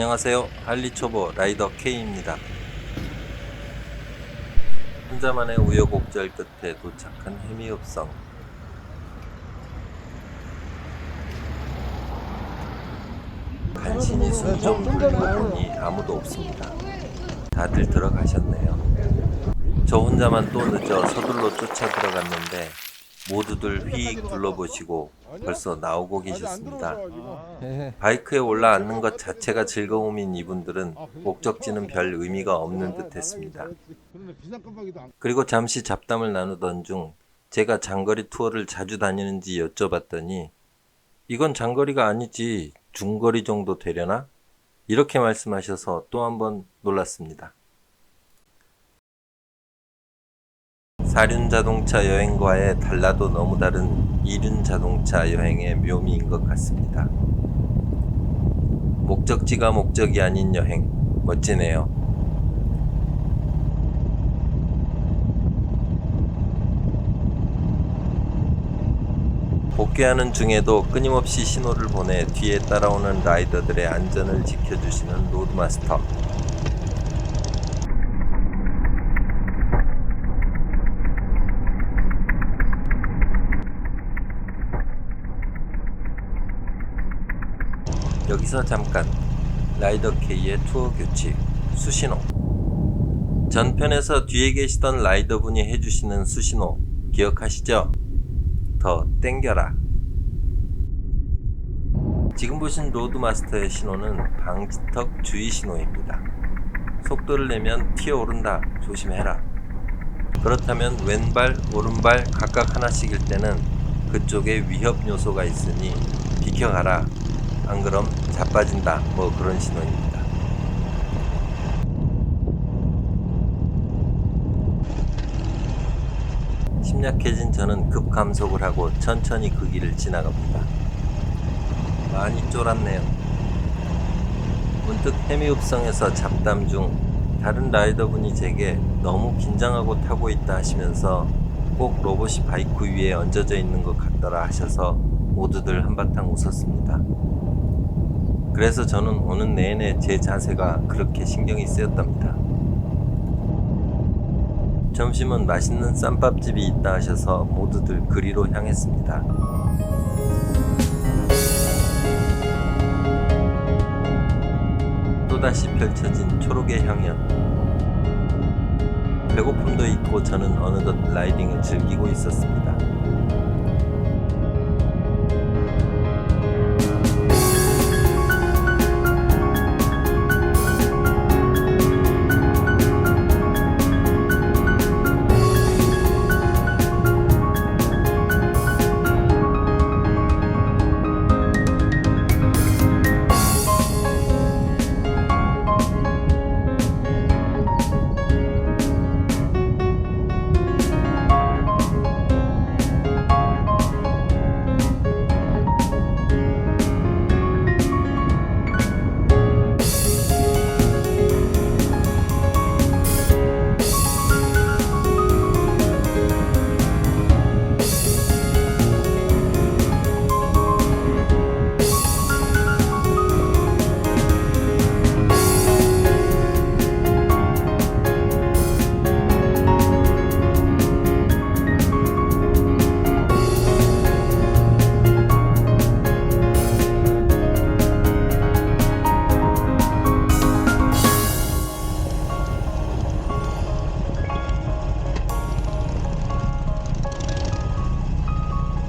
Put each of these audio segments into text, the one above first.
안녕하세요. 할리초보 라이더 K입니다. 혼자만의 우여곡절 끝에 도착한 해미읍성. 간신히 숨 좀 돌리고 보니 아무도 없습니다. 다들 들어가셨네요. 저 혼자만 또 늦어 서둘러 쫓아 들어갔는데 모두들 휘익 둘러보시고 벌써 나오고 계셨습니다. 바이크에 올라앉는 것 자체가 즐거움인 이분들은 목적지는 별 의미가 없는 듯 했습니다. 그리고 잠시 잡담을 나누던 중 제가 장거리 투어를 자주 다니는지 여쭤봤더니 이건 장거리가 아니지 중거리 정도 되려나? 이렇게 말씀하셔서 또 한 번 놀랐습니다. 사륜자동차 여행과의 달라도 너무 다른 이륜자동차 여행의 묘미인 것 같습니다. 목적지가 목적이 아닌 여행, 멋지네요. 복귀하는 중에도 끊임없이 신호를 보내 뒤에 따라오는 라이더들의 안전을 지켜주시는 로드마스터. 여기서 잠깐 라이더 K의 투어 규칙, 수신호. 전편에서 뒤에 계시던 라이더분이 해주시는 수신호 기억하시죠? 더 땡겨라. 지금 보신 로드마스터의 신호는 방지턱 주의 신호입니다. 속도를 내면 튀어오른다, 조심해라. 그렇다면 왼발, 오른발 각각 하나씩일 때는 그쪽에 위협 요소가 있으니 비켜가라. 안 그럼 자빠진다, 뭐 그런 신호입니다. 심약해진 저는 급감속을 하고 천천히 그 길을 지나갑니다. 많이 쫄았네요. 문득 해미읍성에서 잡담 중 다른 라이더분이 제게 너무 긴장하고 타고 있다 하시면서 꼭 로봇이 바이크 위에 얹어져 있는 것 같더라 하셔서 모두들 한바탕 웃었습니다. 그래서 저는 오는 내내 제 자세가 그렇게 신경이 쓰였답니다. 점심은 맛있는 쌈밥집이 있다 하셔서 모두들 그리로 향했습니다. 또다시 펼쳐진 초록의 향연. 배고픔도 있고 저는 어느덧 라이딩을 즐기고 있었습니다.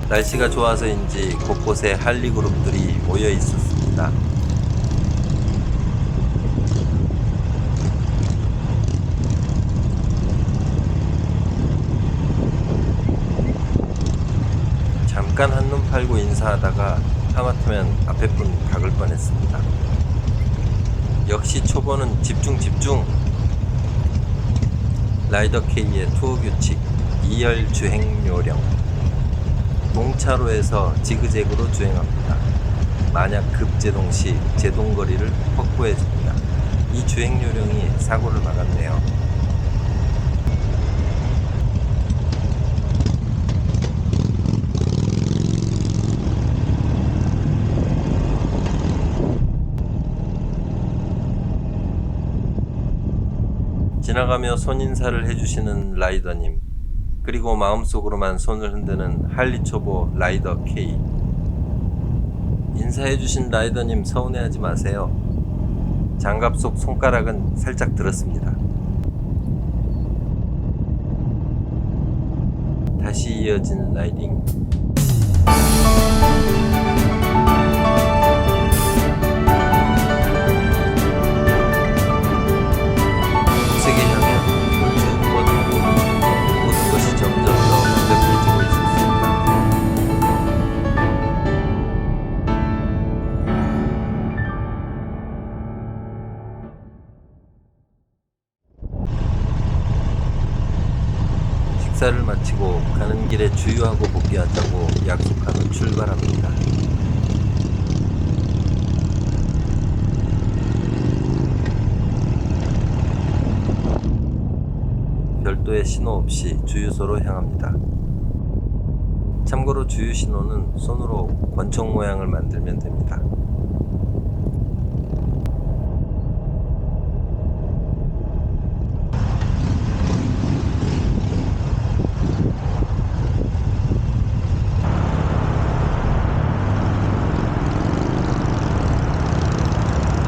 날씨가 좋아서인지 곳곳에 할리 그룹들이 모여 있었습니다. 잠깐 한눈 팔고 인사하다가 하마터면 앞에 분 박을 뻔했습니다. 역시 초보는 집중! 라이더 K의 투어 규칙 2열 주행 요령. 동차로에서 지그재그로 주행합니다. 만약 급제동 시 제동거리를 확보해줍니다. 이 주행 요령이 사고를 막았네요. 지나가며 손인사를 해주시는 라이더님, 그리고 마음속으로만 손을 흔드는 할리 초보 라이더 K. 인사해주신 라이더님 서운해하지 마세요. 장갑 속 손가락은 살짝 들었습니다. 다시 이어진 라이딩. 세계 향해 쭉 뻗고 모든 것이 점점 더 완벽해지고 있었습니다. 식사를 마치고 가는 길에 주유하고 복귀하자고 약속한 후 출발합니다. 별도의 신호 없이 주유소로 향합니다. 참고로 주유 신호는 손으로 권총 모양을 만들면 됩니다.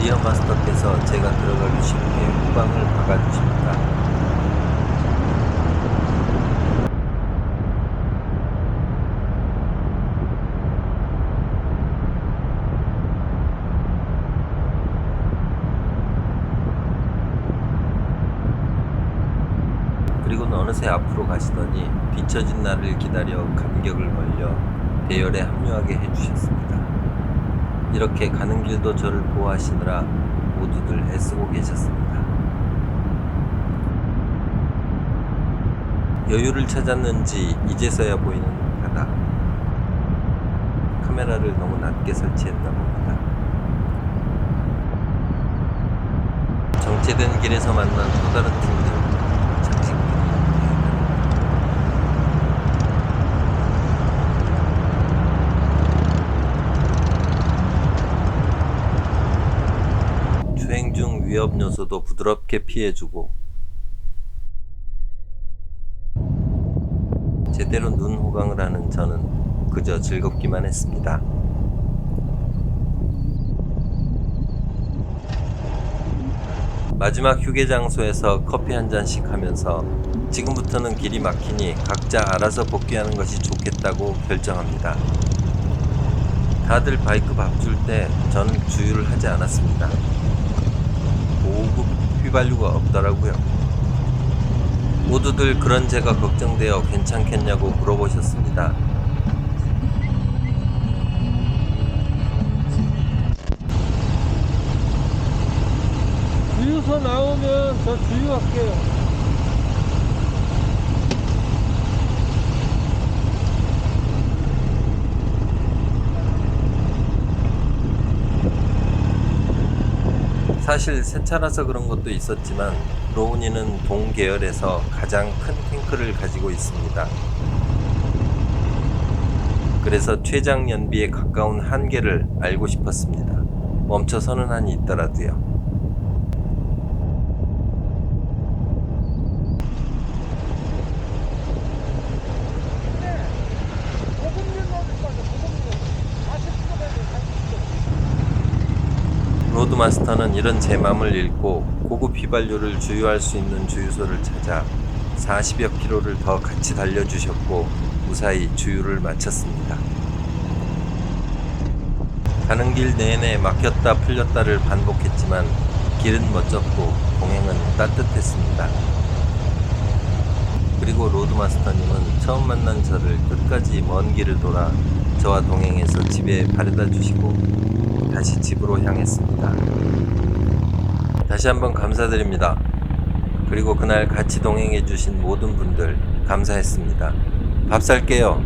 리어 마스터께서 제가 들어가기 쉽게 후방을 박아주십니다. 그리고는 어느새 앞으로 가시더니 뒤처진 나를 기다려 간격을 벌려 대열에 합류하게 해주셨습니다. 이렇게 가는 길도 저를 보호하시느라 모두들 애쓰고 계셨습니다. 여유를 찾았는지 이제서야 보이는 바다. 카메라를 너무 낮게 설치했나 봅니다. 정체된 길에서 만난 또 다른 팀들. 주행 중 위협 요소도 부드럽게 피해주고 제대로 눈 호강을 하는 저는 그저 즐겁기만 했습니다. 마지막 휴게 장소에서 커피 한 잔씩 하면서 지금부터는 길이 막히니 각자 알아서 복귀하는 것이 좋겠다고 결정합니다. 다들 바이크 밥 줄 때 저는 주유를 하지 않았습니다. 고급 휘발유가 없더라고요. 모두들 그런 제가 걱정되어 괜찮겠냐고 물어보셨습니다. 주유소 나오면 저 주유할게요. 사실 새 차라서 그런 것도 있었지만 로우니는 동 계열에서 가장 큰 탱크를 가지고 있습니다. 그래서 최장 연비에 가까운 한계를 알고 싶었습니다. 멈춰서는 한이 있더라도요. 로드마스터는 이런 제 맘을 읽고 고급 휘발유를 주유할 수 있는 주유소를 찾아 40여 킬로를 더 같이 달려주셨고 무사히 주유를 마쳤습니다. 가는 길 내내 막혔다 풀렸다를 반복했지만 길은 멋졌고 동행은 따뜻했습니다. 그리고 로드마스터님은 처음 만난 저를 끝까지 먼 길을 돌아 저와 동행해서 집에 바래다 주시고 다시 집으로 향했습니다. 다시 한번 감사드립니다. 그리고 그날 같이 동행해 주신 모든 분들 감사했습니다. 밥 살게요.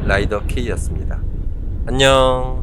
라이더 K였습니다. 안녕.